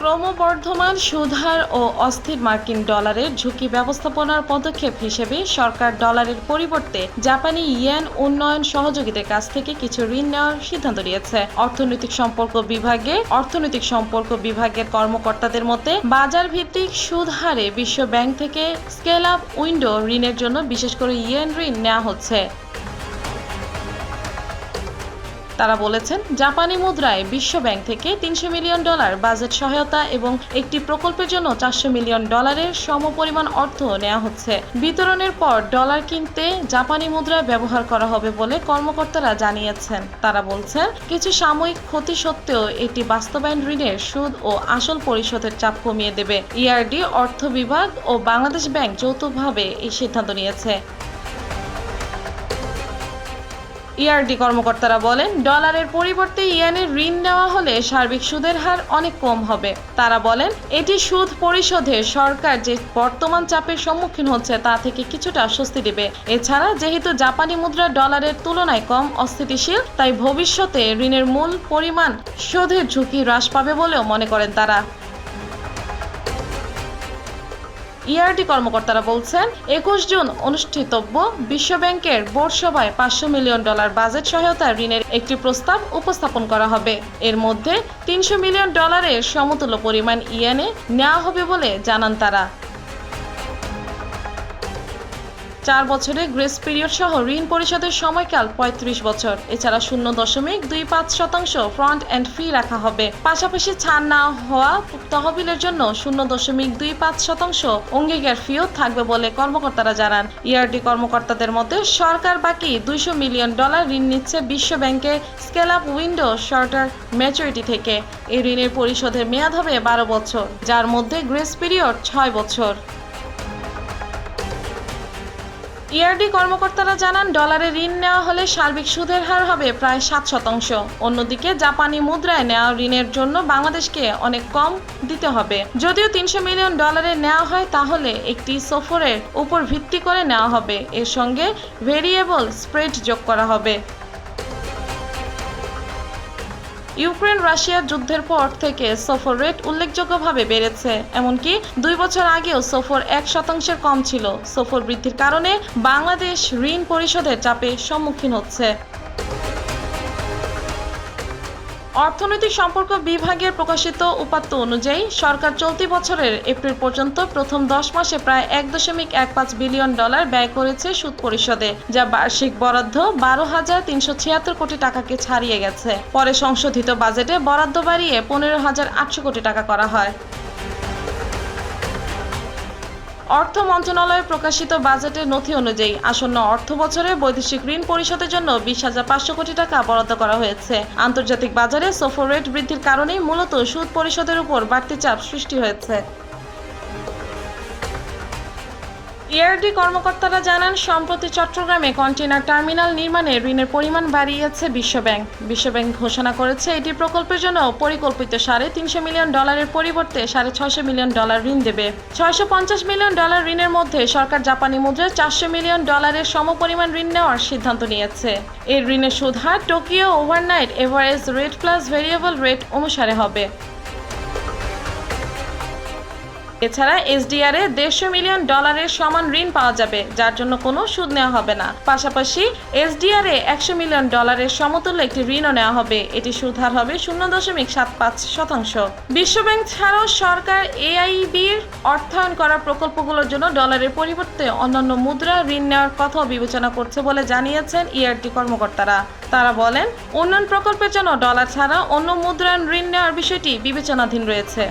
ক্রমবর্ধমান সুদহার ও অস্থির মার্কিন ডলারের ঝুঁকি ব্যবস্থাপনার পদক্ষেপ হিসেবে সরকার ডলারের পরিবর্তে জাপানি ইয়েন উন্নয়ন সহযোগীদের কাছ থেকে কিছু ঋণ নেওয়ার সিদ্ধান্ত নিয়েছে। অর্থনৈতিক সম্পর্ক বিভাগের কর্মকর্তাদের মতে বাজার ভিত্তিক সুদ হারে বিশ্ব ব্যাংক থেকে স্কেল আপ উইন্ডো ঋণের জন্য বিশেষ করে ইয়েন ঋণ নেওয়া হচ্ছে। তারা বলেছেন, জাপানি মুদ্রায় বিশ্ব ব্যাংক থেকে $300 মিলিয়ন বাজেট সহায়তা এবং একটি প্রকল্পের জন্য $400 মিলিয়ন সমপরিমাণ অর্থ নেওয়া হচ্ছে। বিতরণের পর ডলার কিনতে জাপানি মুদ্রা ব্যবহার করা হবে বলে কর্মকর্তারা জানিয়েছেন। তারা বলছেন, কিছু সাময়িক ক্ষতি সত্ত্বেও এটি বাস্তবায়ন ঋণের সুদ ও আসল পরিশোধের চাপ কমিয়ে দেবে। ইআরডি, অর্থ বিভাগ ও বাংলাদেশ ব্যাংক যৌথভাবে এই সিদ্ধান্ত নিয়েছে। ইআরডি কর্মকর্তারা বলেন, ডলারের পরিবর্তে ইয়েনের ঋণ নেওয়া হলে সার্বিক সুদের হার অনেক কম হবে। তারা বলেন, এটি সুদ পরিশোধে সরকার যে বর্তমান চাপের সম্মুখীন হচ্ছে তা থেকে কিছুটা স্বস্তি দেবে। এছাড়া যেহেতু জাপানি মুদ্রা ডলারের তুলনায় কম অস্থিতিশীল, তাই ভবিষ্যতে ঋণের মূল পরিমাণ শোধের ঝুঁকি হ্রাস পাবে বলেও মনে করেন তারা। ইআরডি কর্মকর্তারা বলছেন, 21 জুন অনুষ্ঠিতব্য বিশ্বব্যাংকের বোর্ড সভায় $500 মিলিয়ন বাজেট সহায়তা ঋণের একটি প্রস্তাব উপস্থাপন করা হবে। এর মধ্যে $300 মিলিয়ন সমতুল্য পরিমাণ ইয়েনে নেওয়া হবে বলে জানান তারা। 4 বছরের গ্রেস পিরিয়ড সহ ঋণ পরিশোধের সময়কাল 35 বছর। এছাড়া 0.25% ফ্রন্ট এন্ড ফি রাখা হবে। পাশাপাশি ছাড় না হওয়া তহবিলের জন্য 0.25% অঙ্গীকার ফিও থাকবে বলে কর্মকর্তারা জানান। ইআরডি কর্মকর্তাদের মতে সরকার বাকি $200 মিলিয়ন ঋণ নিচ্ছে বিশ্ব ব্যাংকের scale up window shorter maturity থেকে। এই ঋণের পরিশোধের মেয়াদ হবে 12 বছর, যার মধ্যে গ্রেস পিরিয়ড 6 বছর। ইআরডি কর্মকর্তারা জানান, ডলারে ঋণ নেওয়া হলে সার্বিক সুদের হার হবে প্রায় 7%। অন্যদিকে জাপানি মুদ্রায় নেওয়া ঋণের জন্য বাংলাদেশকে অনেক কম দিতে হবে। যদিও $300 মিলিয়ন নেওয়া হয়, তাহলে একটি সফরের উপর ভিত্তি করে নেওয়া হবে। এর সঙ্গে ভেরিয়েবল স্প্রেড যোগ করা হবে। ইউক্রেন রাশিয়ার যুদ্ধের পর থেকে সফর রেট উল্লেখযোগ্যভাবে বেড়েছে। এমনকি 2 বছর আগেও সফর 1% কম ছিল। সফর বৃদ্ধির কারণে বাংলাদেশ ঋণ পরিশোধের চাপে সম্মুখীন হচ্ছে। অর্থনৈতিক সম্পর্ক বিভাগের প্রকাশিত উপাত্ত অনুযায়ী সরকার চলতি বছরের এপ্রিল পর্যন্ত প্রথম 10 মাসে প্রায় $1.15 বিলিয়ন ব্যয় করেছে সুদ পরিশোধে, যা বার্ষিক বরাদ্দ 12,376 কোটি টাকাকে ছাড়িয়ে গেছে। পরে সংশোধিত বাজেটে বরাদ্দ বাড়িয়ে 15,800 কোটি টাকা করা হয়। অর্থ মন্ত্রণালয়ের প্রকাশিত বাজেটের নথি অনুযায়ী আসন্ন অর্থ বছরে বৈদেশিক ঋণ পরিশোধের জন্য 20,500 কোটি টাকা বরাদ্দ করা হয়েছে। আন্তর্জাতিক বাজারে সফর রেট বৃদ্ধির কারণেই মূলত সুদ পরিশোধের উপর বাড়তি চাপ সৃষ্টি হয়েছে। ইআরডি কর্মকর্তারা জানান, সম্প্রতি চট্টগ্রামে কন্টেইনার টার্মিনাল নির্মাণে ঋণের পরিমাণ বাড়িয়েছে বিশ্বব্যাংক ঘোষণা করেছে এটি প্রকল্পের জন্য পরিকল্পিত $350 মিলিয়ন পরিবর্তে $650 মিলিয়ন ঋণ দেবে। $650 মিলিয়ন ঋণের মধ্যে সরকার জাপানি মুদ্রায় $400 মিলিয়ন সমপরিমাণ ঋণ নেওয়ার সিদ্ধান্ত নিয়েছে। এই ঋণের সুদ হার Tokyo overnight average rate plus variable rate অনুসারে হবে। এছাড়া এসডিআর এ $150 মিলিয়ন সমান ঋণ পাওয়া যাবে, যার জন্য কোনো সুদ নেওয়া হবে না। পাশাপাশি এসডিআর এ $100 মিলিয়ন সমতুল্য একটি ঋণও নেওয়া হবে। এটি সুদ হার হবে 0.75%। বিশ্বব্যাংক ছাড়াও সরকার এআইবির অর্থায়ন করা প্রকল্পগুলোর জন্য ডলারের পরিবর্তে অন্যান্য মুদ্রা ঋণ নেওয়ার কথাও বিবেচনা করছে বলে জানিয়েছেন ইআরডি কর্মকর্তারা। তারা বলেন, উন্নয়ন প্রকল্পের জন্য ডলার ছাড়া অন্য মুদ্রায়ন ঋণ নেওয়ার বিষয়টি বিবেচনাধীন রয়েছে।